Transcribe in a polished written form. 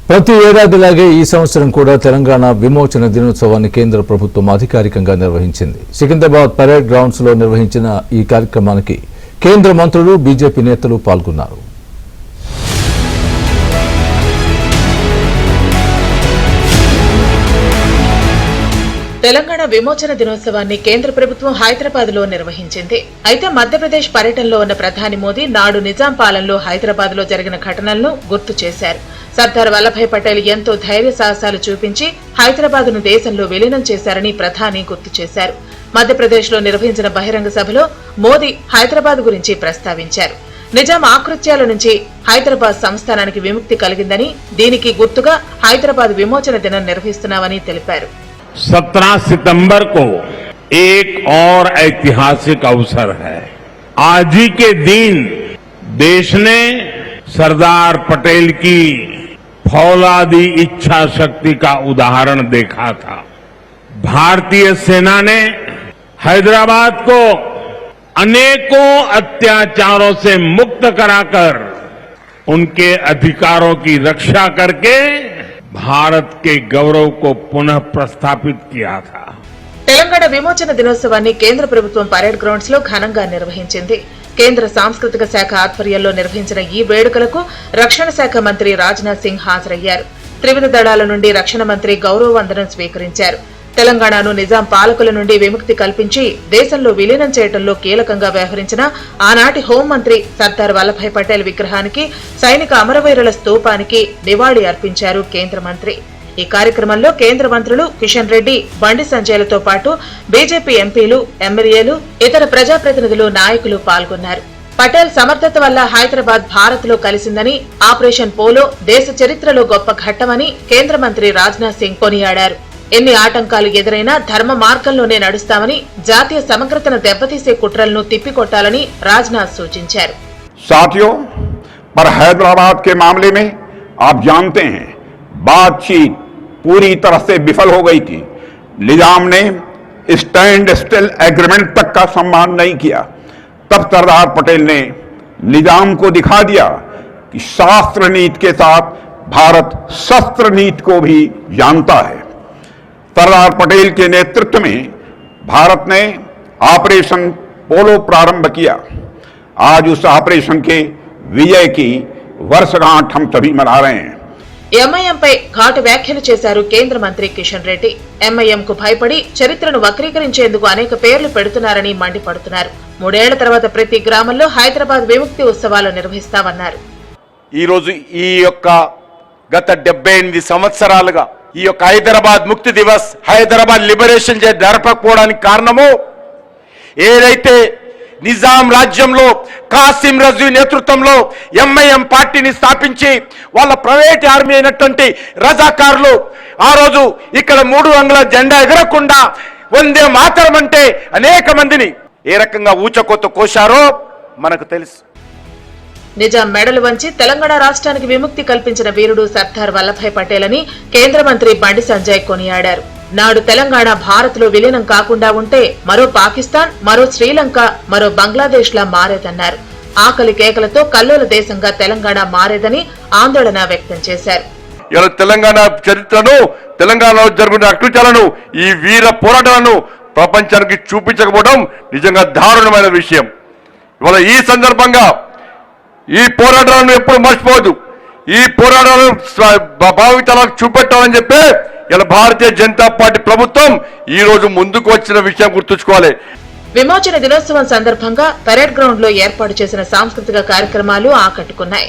ప్రతి ఏడాదిలాగే ఈ సంవత్సరం కూడా తెలంగాణ విమోచన దినోత్సవాన్ని కేంద్ర ప్రభుత్వం అధికారికంగా నిర్వహించింది. సికింద్రాబాద్ పరేడ్ గ్రౌండ్స్ లో నిర్వహించిన ఈ కార్యక్రమానికి కేంద్ర మంత్రులు, బీజేపీ నేతలు పాల్గొన్నారు. తెలంగాణ విమోచన దినోత్సవాన్ని కేంద్ర ప్రభుత్వం హైదరాబాద్ లో నిర్వహించింది. అయితే మధ్యప్రదేశ్ పర్యటనలో ఉన్న ప్రధాని మోదీ నాడు నిజాం పాలనలో హైదరాబాద్ లో జరిగిన ఘటనలను గుర్తు చేశారు. సర్దార్ వల్లభాయ్ పటేల్ ఎంతో ధైర్య సాహసాలు చూపించి హైదరాబాద్ ను దేశంలో విలీనం చేశారని ప్రధాని గుర్తు చేశారు. మధ్యప్రదేశ్ లో నిర్వహించిన బహిరంగ సభలో మోదీ హైదరాబాద్ గురించి ప్రస్తావించారు. నిజాం ఆకృత్యాల నుంచి హైదరాబాద్ సంస్థానానికి విముక్తి కలిగిందని, దీనికి గుర్తుగా హైదరాబాద్ విమోచన దినం నిర్వహిస్తున్నామని తెలిపారు. 17 सितंबर को एक और ऐतिहासिक अवसर है। आज ही के दिन देश ने सरदार पटेल की फौलादी इच्छा शक्ति का उदाहरण देखा था। भारतीय सेना ने हैदराबाद को अनेकों अत्याचारों से मुक्त कराकर उनके अधिकारों की रक्षा करके भारत के गौरव को पुनः प्रस्थापित किया था. తెలంగాణ విమోచన దినోత్సవాన్ని కేంద్ర ప్రభుత్వం పరేడ్ గ్రౌండ్స్ లో ఘనంగా నిర్వహించింది. కేంద్ర సాంస్కృతిక శాఖ ఆధ్వర్యంలో నిర్వహించిన ఈ వేడుకలకు రక్షణ శాఖ మంత్రి రాజ్నాథ్ సింగ్ హాజరయ్యారు. త్రివిధ దళాల నుండి రక్షణ మంత్రి గౌరవ వందనం స్వీకరించారు. తెలంగాణను నిజాం పాలకుల నుండి విముక్తి కల్పించి దేశంలో విలీనం చేయడంలో కీలకంగా వ్యవహరించిన ఆనాటి హోంమంత్రి సర్దార్ వల్లభాయ్ పటేల్ విగ్రహానికి, సైనిక అమరవీరుల స్తూపానికి నివాళి అర్పించారు కేంద్ర మంత్రి. ఈ కార్యక్రమంలో కేంద్ర మంత్రులు కిషన్ రెడ్డి, బండి సంజయ్లతో పాటు బీజేపీ ఎంపీలు, ఎమ్మెల్యేలు, ఇతర ప్రజాప్రతినిధులు, నాయకులు పాల్గొన్నారు. పటేల్ సమర్థత వల్ల హైదరాబాద్ భారత్ లో కలిసిందని, ఆపరేషన్ పోలో దేశ చరిత్రలో గొప్ప ఘట్టమని కేంద్ర మంత్రి రాజ్నాథ్ సింగ్ కొనియాడారు. ఎన్ని ఆటంకాలు ఎదురైనా ధర్మ మార్గంలోనే నడుస్తామని, జాతీయ సమగ్రతను దెబ్బతీసే కుట్రలను తిప్పికొట్టాలని రాజ్నాథ్ సూచించారు. साथियों, पर हैदराबाद के मामले में आप जानते हैं बातचीत पूरी तरह से विफल हो गई थी. निजाम ने स्टैंड स्टिल एग्रीमेंट तक का सम्मान नहीं किया. तब सरदार पटेल ने निजाम को दिखा दिया कि शास्त्र नीति के साथ भारत शस्त्र नीति को भी जानता है. सरदार पटेल के नेतृत्व में भारत ने ऑपरेशन पोलो प्रारंभ किया. आज उस ऑपरेशन के विजय की वर्षगांठ हम सभी मना रहे हैं. ఎంఐఎంపై ఘాటు వ్యాఖ్యలు చేశారు కేంద్ర మంత్రి కిషన్ రెడ్డి. ఎంఐఎంకు భయపడి చరిత్రను వక్రీకరించేందుకు అనేక పేర్లు పెడుతున్నారని మండిపడుతున్నారు. 3 ఏళ్ల తర్వాత ప్రతి గ్రామంలో హైదరాబాద్ విముక్తి ఉత్సవాలు నిర్వహిస్తామన్నారు. ఈ రోజు ఈ యొక్క గత 78 సంవత్సరాలుగా ఈ యొక్క హైదరాబాద్ ముక్తి దివస్, హైదరాబాద్ లిబరేషన్ డే జరపకపోవడానికి కారణము ఏదైతే నిజాం రాజ్యంలో కాసిం రజీ నేతృత్వంలో ఎంఐఎం పార్టీని స్థాపించి వాళ్ళ ప్రైవేట్ ఆర్మీ అయినటువంటి రజాకారులు ఆ రోజు ఇక్కడ 3 అంగుళ జెండా ఎగరకుండా వందే మాతరం అంటే అనేక మందిని ఏ రకంగా ఊచకోత కోశారో మనకు తెలుసు. నిజాం మెడలు వంచి తెలంగాణ రాష్ట్రానికి విముక్తి కల్పించిన వీరుడు సర్దార్ వల్లభాయ్ పటేల్ అని కేంద్ర మంత్రి బండి సంజయ్ కొనియాడారు. నాడు తెలంగాణ భారత్ లో విలీనం కాకుండా ఉంటే మరో పాకిస్తాన్, మరో శ్రీలంక, మరో బంగ్లాదేశ్ లా మారేదన్నారు. ఆకలి కేకలతో కల్లోల దేశంగా తెలంగాణ మారేదని ఆందోళన వ్యక్తం చేశారు. ఇలా తెలంగాణ చరిత్రను, తెలంగాణలో జరిగిన అకృత్యాలను, ఈ వీర పోరాటాలను ప్రపంచానికి చూపించకపోవడం నిజంగా దారుణమైన విషయం. ఇవాళ ఈ సందర్భంగా ఈ పోరాటాలను ఎప్పుడు మర్చిపోవద్దు. ఈ పోరాటాలను భావితరాలకు చూపెట్టాలని చెప్పి ఇలా భారతీయ జనతా పార్టీ ప్రభుత్వం ఈ రోజు ముందుకు వచ్చిన విషయం గుర్తుంచుకోవాలి. విమోచన దినోత్సవం సందర్భంగా పరేడ్ గ్రౌండ్ లో ఏర్పాటు చేసిన సాంస్కృతిక కార్యక్రమాలు ఆకట్టుకున్నాయి.